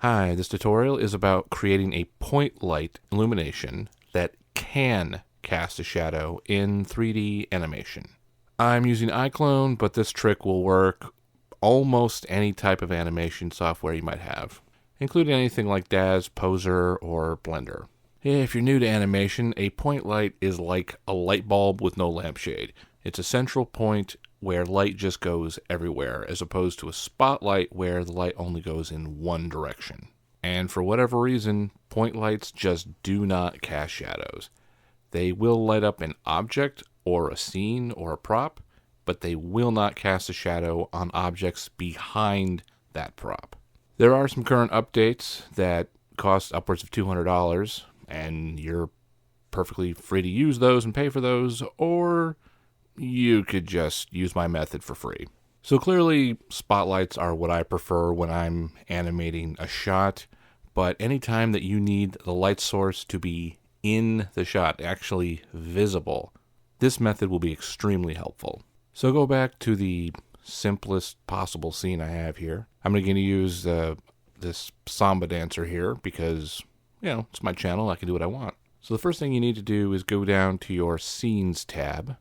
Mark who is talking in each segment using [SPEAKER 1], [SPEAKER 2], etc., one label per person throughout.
[SPEAKER 1] Hi, this tutorial is about creating a point light illumination that can cast a shadow in 3D animation. I'm using iClone, but this trick will work almost any type of animation software you might have, including anything like Daz, Poser, or Blender. If you're new to animation, a point light is like a light bulb with no lampshade. It's a central point where light just goes everywhere, as opposed to a spotlight where the light only goes in one direction. And for whatever reason, point lights just do not cast shadows. They will light up an object or a scene or a prop, but they will not cast a shadow on objects behind that prop. There are some current updates that cost upwards of $200, and you're perfectly free to use those and pay for those, or you could just use my method for free. So clearly, spotlights are what I prefer when I'm animating a shot, but anytime that you need the light source to be in the shot, actually visible, this method will be extremely helpful. So go back to the simplest possible scene I have here. I'm going to use this samba dancer here because, it's my channel. I can do what I want. So the first thing you need to do is go down to your Scenes tab,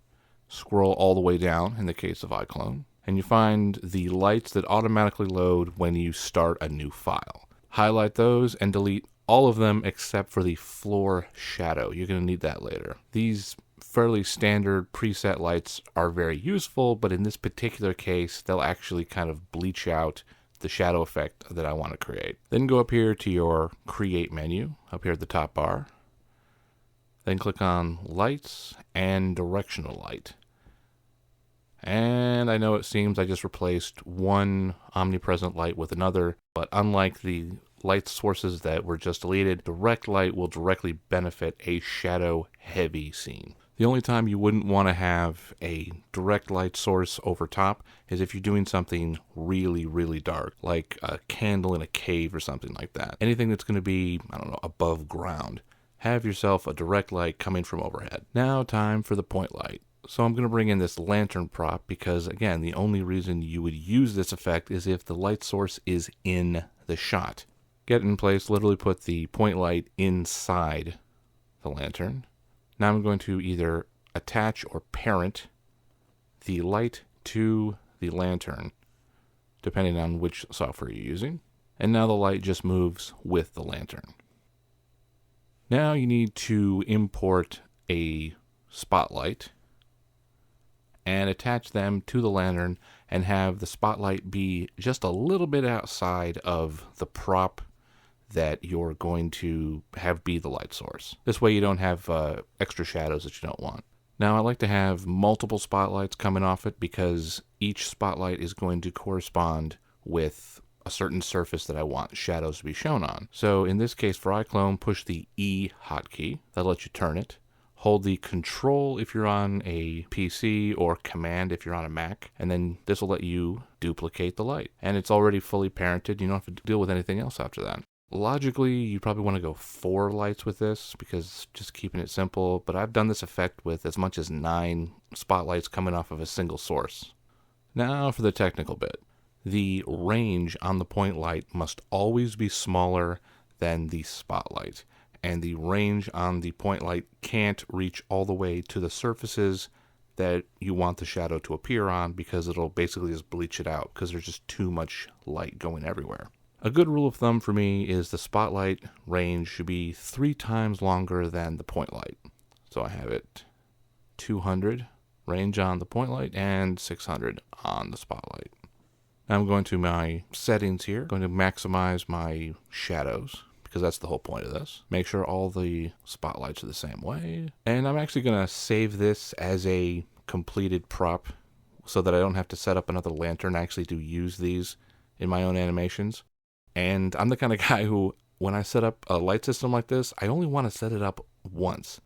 [SPEAKER 1] scroll all the way down in the case of iClone, and you find the lights that automatically load when you start a new file. Highlight those and delete all of them except for the floor shadow. You're going to need that later. These fairly standard preset lights are very useful, but in this particular case, they'll actually kind of bleach out the shadow effect that I want to create. Then go up here to your Create menu, up here at the top bar. Then click on Lights and Directional Light. And I know it seems I just replaced one omnipresent light with another, but unlike the light sources that were just deleted, direct light will directly benefit a shadow-heavy scene. The only time you wouldn't want to have a direct light source over top is if you're doing something really, really dark, like a candle in a cave or something like that. Anything that's going to be, above ground. Have yourself a direct light coming from overhead. Now time for the point light. So I'm going to bring in this lantern prop because, again, the only reason you would use this effect is if the light source is in the shot. Get it in place, literally put the point light inside the lantern. Now I'm going to either attach or parent the light to the lantern, depending on which software you're using. And now the light just moves with the lantern. Now you need to import a spotlight and attach them to the lantern and have the spotlight be just a little bit outside of the prop that you're going to have be the light source. This way you don't have extra shadows that you don't want. Now I like to have multiple spotlights coming off it because each spotlight is going to correspond with a certain surface that I want shadows to be shown on. So in this case for iClone, push the E hotkey. That'll let you turn it. Hold the Control if you're on a PC or Command if you're on a Mac, and then this will let you duplicate the light. And it's already fully parented. You don't have to deal with anything else after that. Logically, you probably want to go 4 lights with this because just keeping it simple, but I've done this effect with as much as 9 spotlights coming off of a single source. Now for the technical bit. The range on the point light must always be smaller than the spotlight, and the range on the point light can't reach all the way to the surfaces that you want the shadow to appear on because it'll basically just bleach it out because there's just too much light going everywhere. A good rule of thumb for me is the spotlight range should be 3 times longer than the point light. So I have it 200 range on the point light and 600 on the spotlight. Now I'm going to my settings here, going to maximize my shadows because that's the whole point of this. Make sure all the spotlights are the same way. And I'm actually going to save this as a completed prop so that I don't have to set up another lantern. I actually do use these in my own animations. And I'm the kind of guy who, when I set up a light system like this, I only want to set it up once.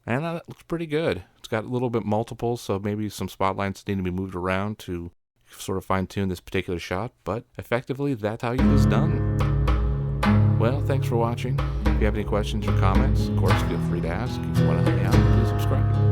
[SPEAKER 1] And that looks pretty good. It's got a little bit multiple, so maybe some spotlights need to be moved around to sort of fine-tune this particular shot, but effectively, that's how you get this done. Well, thanks for watching. If you have any questions or comments, of course, feel free to ask. If you want to help me out, please subscribe.